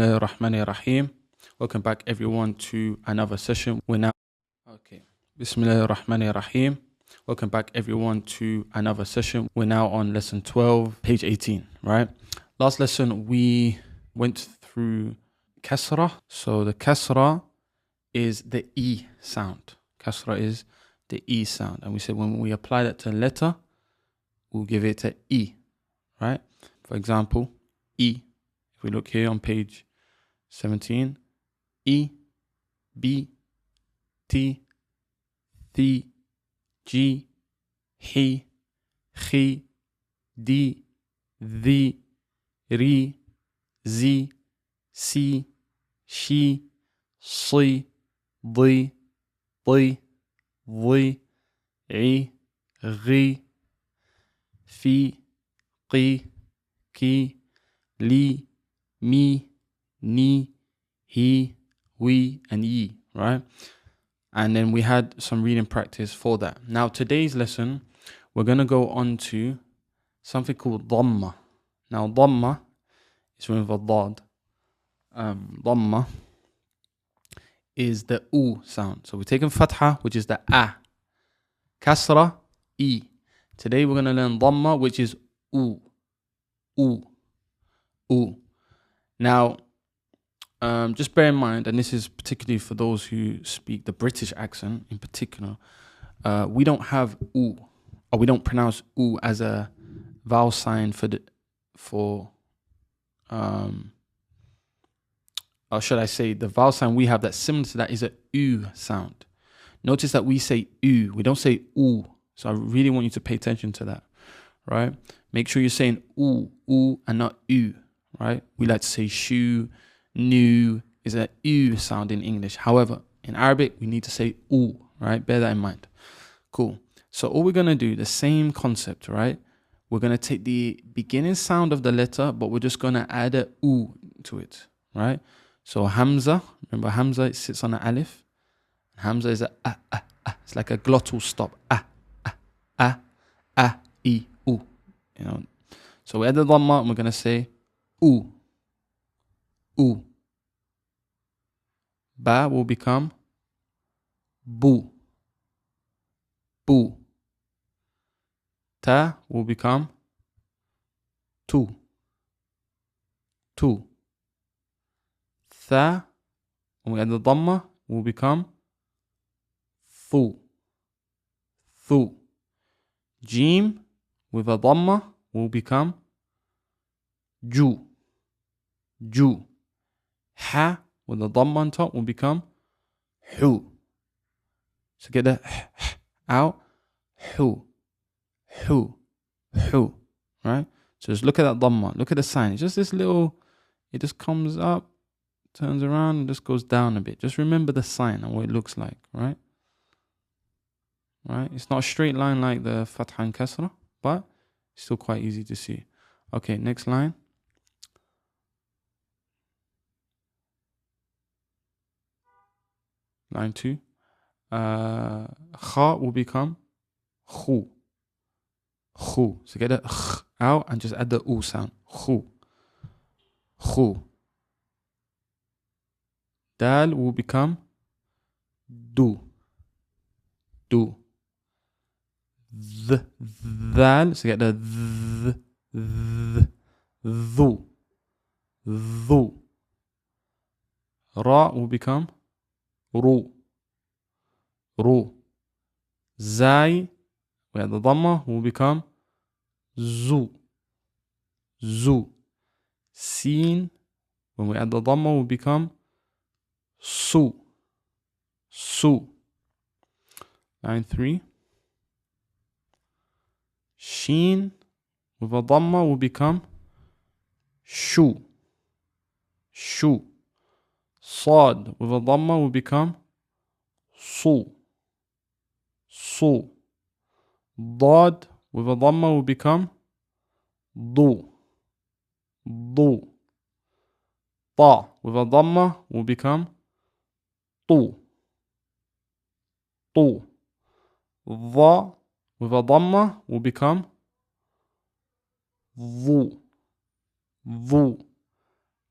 Bismillahirrahmanirrahim. Welcome back everyone to another session. We're now Bismillahirrahmanirrahim. Welcome back everyone to another session. We're now on lesson 12, page 18, right? Last lesson we went through kasra. So the kasra is the E sound. Kasra is the E sound. And we said when we apply that to a letter, we'll give it an E, right? For example, E. If we look here on page 17, E, B, T, Th, G, He, Chi, D, Thi, Ri, Zi, Si, She, Si, Di, Di, Thi, I, Ghi, Fi, Qi, Ki, Li, Me, Ni, He, We, and Ye, right? And then we had some reading practice for that. Now, today's lesson, we're going to go on to something called Dammah. Now, Dammah is with a Dad. Dammah is the U sound. So we're taking Fatha, which is the A. Kasra, E. Today we're going to learn Dammah, which is U. U. U. Now, just bear in mind, and this is particularly for those who speak the British accent in particular, we don't have U, or we don't pronounce U as a vowel sign or should I say, the vowel sign we have that's similar to that is a U sound. Notice that we say U, we don't say U. So I really want you to pay attention to that, right? Make sure you're saying U, and not U, right? We like to say shoe, new is a U sound in English. However, in Arabic, we need to say U, right? Bear that in mind. Cool. So all we're going to do, the same concept, right? We're going to take the beginning sound of the letter, but we're just going to add a U to it, right? So Hamza, remember Hamza, it sits on an alif. Hamza is a. It's like a glottal stop. I, U. You know. So we add the Dhamma and we're going to say U. U. Ba will become Bu. Bu. Ta will become Tu. Tu. Tha, when we add the Dhamma, will become Thu. Thu. Jim with a Dhamma will become Ju. Ju. Ha with a Dhamma on top will become Hu. So get the out. Hu. Hu. Hu. Right? So just look at that Dhamma. Look at the sign. It's just this little, it just comes up, turns around, and just goes down a bit. Just remember the sign and what it looks like, right? Right? It's not a straight line like the Fatha and Kasra, but it's still quite easy to see. Okay, next line. Line 2. Kha will become Khu. Khu. So get the kh out and just add the U sound. Khu. Khu. Dal will become Du. Du. Dhal. So get the Dhu. Dhu. Ra will become Ru. Ru. Zai, where the Dhamma will become Zu. Zu. Sin, when we add the Dhamma, will become Su. Su. Line 3. Sheen, with a Dhamma, will become Shu. Shu. Sad, with a Dhamma, will become Su. Su. Dad, with a Dhamma, will become Du. Du. Ta, with a Dhamma, will become Tu. Tu. Dha, with a Dhamma, will become Dhu. Dhu.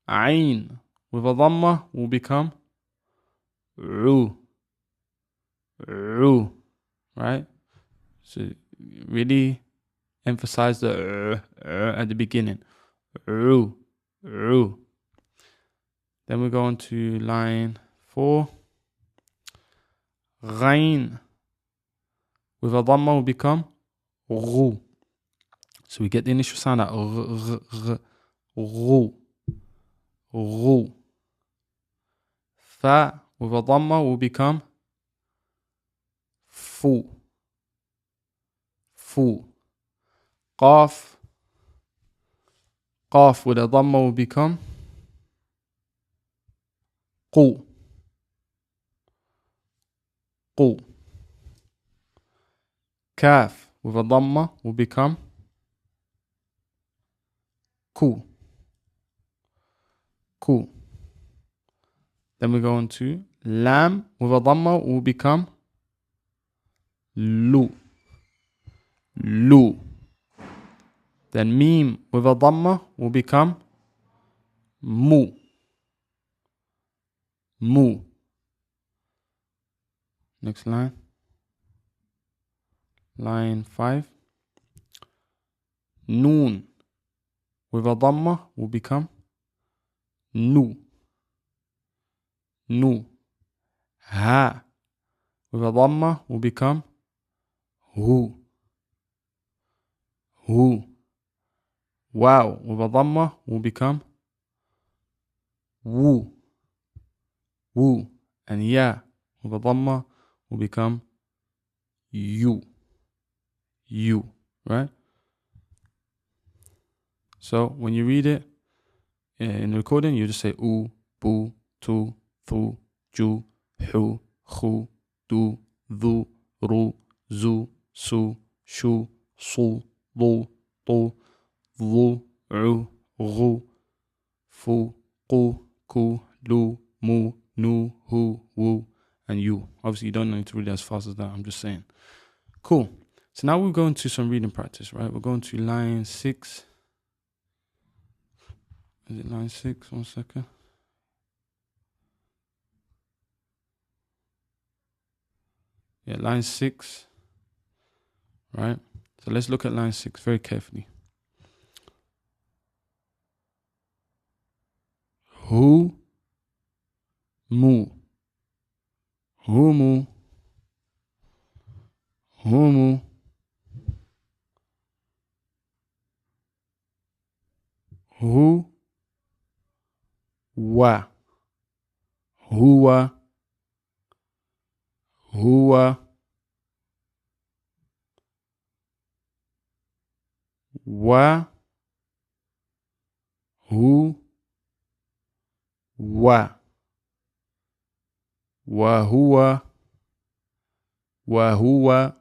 Ain, with a dhamma will become ru. Ru. Right? So really emphasize the at the beginning. Ru. Ru. Then we go on to line 4. Ghain with a dhamma will become ru. So we get the initial sound out. Ru. Ru. Fa with a dhamma will become fu. Fu. Qaf. Qaf with a dhamma will become qu. Qu. Kaf with a dhamma will become ku. Ku. Then we go on to lam with a dhamma will become lu. Lu. Then mim with a dhamma will become mu. Mu. Next line. Line 5. Noon with a dhamma will become nu. Nu. Ha with a dhamma will become hu. Hu. Wow with a dhamma will become wu. Wu. And ya with a dhamma will become you. You. Right? So when you read it in the recording, you just say u, bu, tu, thu, ju, hu, khu, du, dhu, ru, zu, su, shu, su, lu, tu, dhu, u, ru, fu, qu, ku, lu, mu, nu, hu, wu, and you. Obviously, you don't need to read it as fast as that. I'm just saying. Cool. So now we're going to some reading practice, right? We're going to line 6. Is it line 6? 1 second. Yeah, line 6. Right? So let's look at line 6 very carefully. Hu, mu. Humu. Humu. Hu. Wa. Huwa. Huwa. Wa. Hu. Wa. Wa huwa. Wa huwa.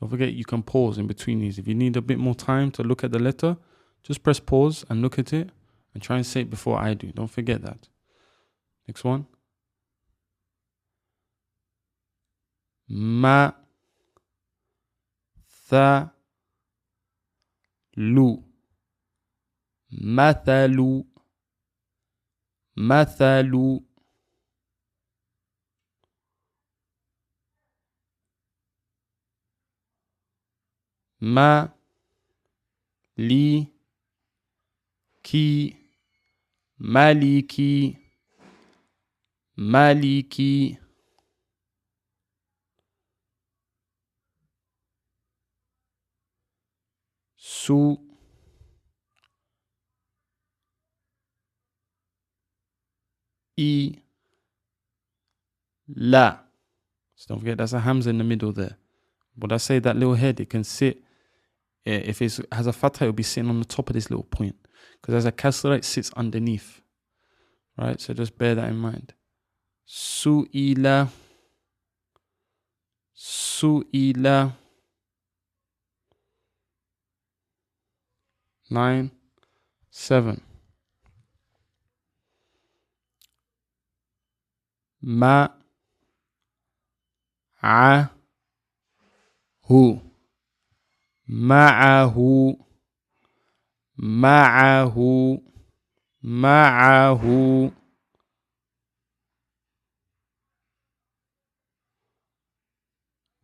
Don't forget you can pause in between these. If you need a bit more time to look at the letter, just press pause and look at it and try and say it before I do. Don't forget that. Next one. Ma. Tha. Lu. Mathalu. Mathalu. Ma. Li. Ki. Maliki. Maliki. Su. I. La. So don't forget that's a hamza in the middle there. But I say that little head, it can sit. If it has a fatha, it'll be sitting on the top of this little point. Because as a kasra, it sits underneath. Right? So just bear that in mind. Su'ila. Su'ila. 9, 7. Ma. A. Hu. Ma'ahu. Ma'ahu. معه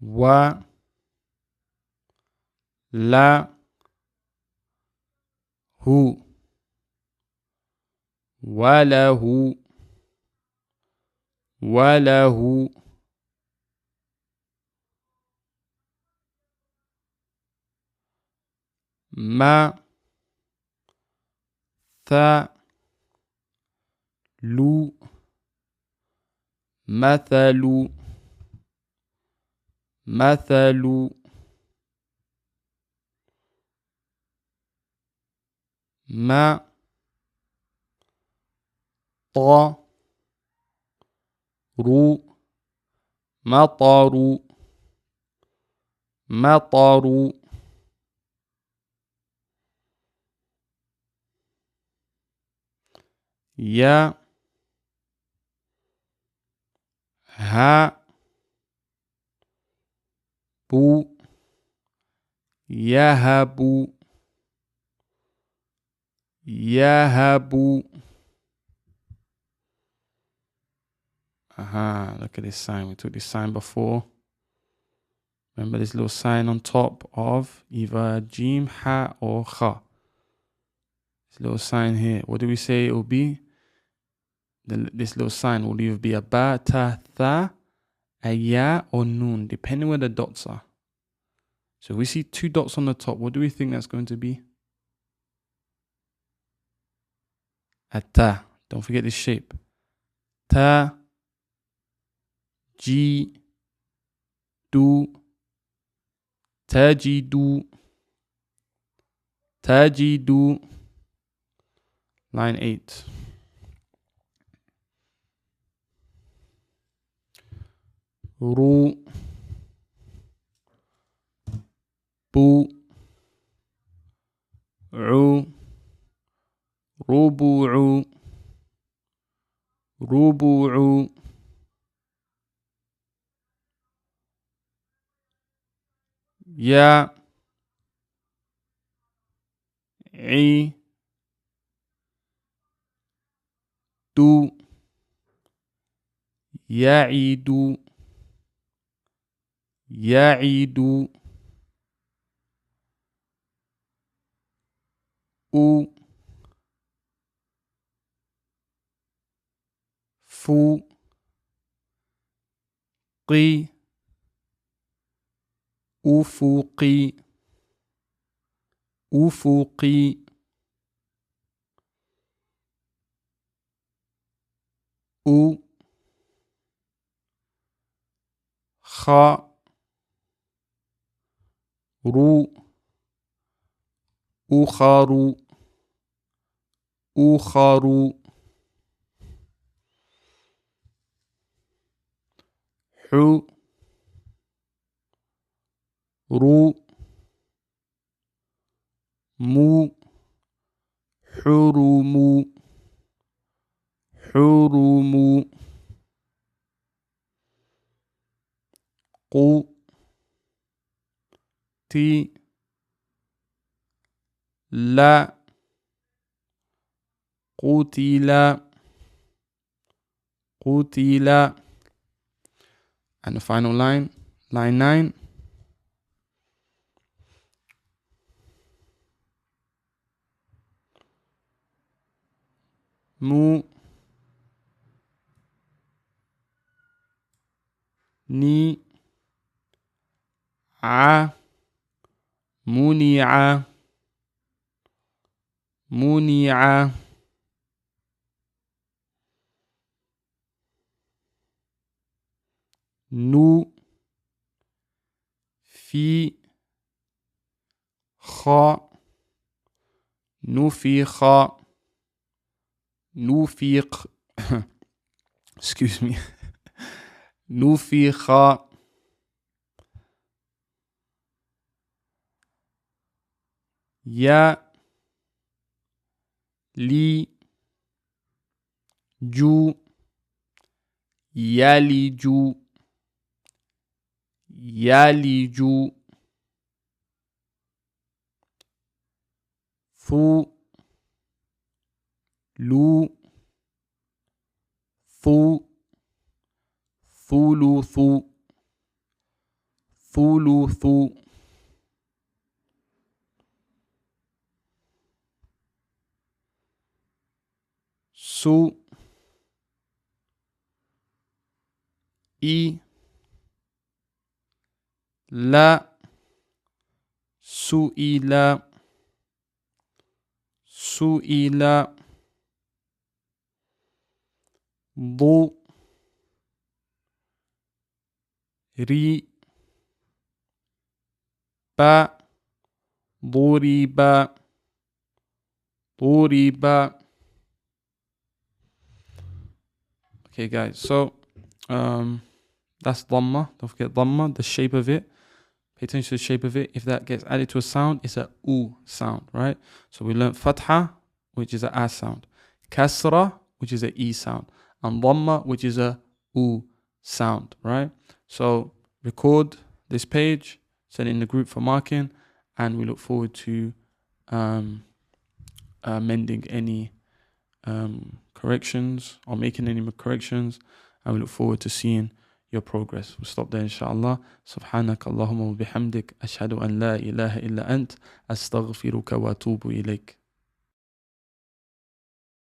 ولا هو وله وله مثل مثل مثل مطر مطر مطر يهب يهب يهب. Look at this sign. We took this sign before. Remember this little sign on top of either Jim, Ha, or Kha. This little sign here. What do we say it will be? This little sign will either be a Ba, Ta, Tha, a Ya, or Nun, depending where the dots are. So we see two dots on the top. What do we think that's going to be? A Ta. Don't forget this shape. Ta, Ji, Du, Tajidu, Tajidu. Line 8. Ru, Bu, U, Rubu'u, Rubu'u, Ya, I, Du, Ya'idu, Ya'idu, U, Fu, Qi, Ufuqi, Ufuqi, U, Kha, Ru, Ukharu, Ukharu, Hu, Ru, Mu, Hurumu, Hurumu, Qu, Ti, La, Qutila, Qutila. And the final line, line 9. Mu, Ni, A, Muni'a, Muni'a, Nu, Fi, Kha, Nufikha, Nufiq, excuse me, Nufikha, Ya, Li, Ju, Yaliju, Yaliju, Fu, لو ثو ثلث ثلث سو إي لا سئل سئل ضو ري با ضرب ضرب. Okay, guys, so that's Dammah. Don't forget Dammah, the shape of it. Pay attention to the shape of it. If that gets added to a sound, it's a U sound, right? So we learned Fatha, which is a A sound. Kasra, which is a E sound. And Dammah, which is a U sound, right? So record this page, send it in the group for marking, and we look forward to mending any corrections or making any corrections, and we look forward to seeing your progress. We'll stop there inshallah. سبحانك اللهم وبحمدك أشهد أن لا إله إلا أنت أستغفرك وأتوب إليك.